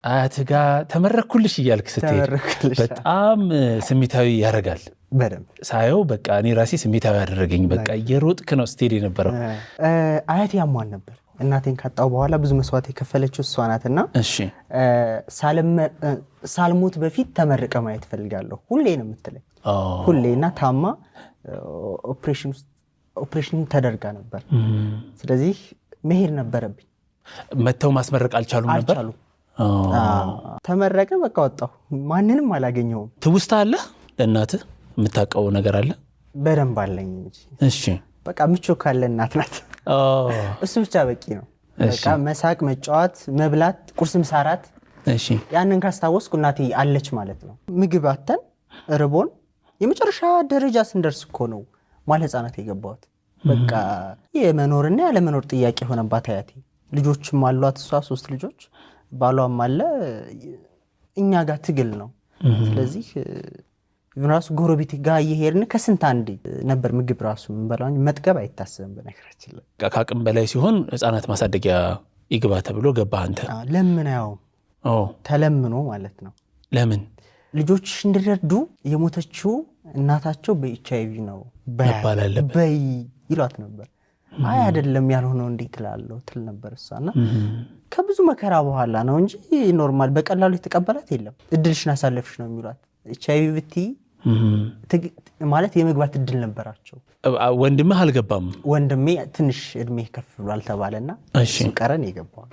አትጋ ተመረኩልሽ እያልክ ስትሄድ በጣም ስሜታዊ ያደርጋል። በደንብ ሳየው በቃ እኔ ራሴ ስሜታዊ ያደረገኝ በቃ እየሮጥክ ነው ስትሄድ የነበረው። አያቴ ያሟል ነበር። እናቴን ካጣው በኋላ ብዙ መስዋዕት የከፈለችው እሷ ናትና እሺ ሳልሞት በፊት ተመርቀ ማየት ፈልጋለሁ ሁሌ ነው የምትለኝ። ሁሌና ታማ ኦፕሬሽን ተደርጋ ነበር። ስለዚህ መሄድ ነበረብኝ። መተው ማስመረቅ አልቻሉም ነበር። ተመረቀ በቃ ወጣሁ። ማንንም አላገኘውም። ትውስታ አለ ለእናትህ የምታውቀው ነገር አለ? በደንብ አለኝ እንጂ። እሺ በቃ ምቾ ካለ እናት ናት። እሱ ብቻ በቂ ነው። በቃ መሳቅ፣ መጫወት፣ መብላት፣ ቁርስ፣ ምሳ፣ እራት። እሺ ያንን ካስታወስኩ እናቴ አለች ማለት ነው። ምግብ አተን ርቦን የመጨረሻ ደረጃ ስንደርስ እኮ ነው ማለት ህፃናት የገባሁት። በቃ የመኖርና ያለመኖር ጥያቄ ሆነባት አያቴ። ልጆችም አሏት እሷ 3 ልጆች፣ ባሏም አለ። እኛ ጋር ትግል ነው። ስለዚህ ራሱ ጎረቤት ጋር እየሄድን ከስንት አንዴ ነበር ምግብ ራሱ እንበላኝ። መጥገብ አይታሰብም በነገራችን ላይ። ከአቅም በላይ ሲሆን ህፃናት ማሳደጊያ ይግባ ተብሎ ገባ አንተ? ለምን ያው ተለምኖ ማለት ነው። ለምን ልጆች እንዲረዱ የሞተችው እናታቸው በኤችአይቪ ነው በይ ይሏት ነበር። አይ አይደለም ያልሆነው እንዴት እላለሁ ትል ነበር እሷና ከብዙ መከራ በኋላ ነው እንጂ ኖርማል በቀላሉ የተቀበላት የለም። እድልሽን አሳለፍሽ ነው የሚሏት። ኤችአይቪ ብቲ ማለት የመግባት እድል ነበራቸው። ወንድምህ አልገባም? ወንድሜ ትንሽ እድሜ ከፍ ብሏል ተባለና እሱ ቀረን የገባው።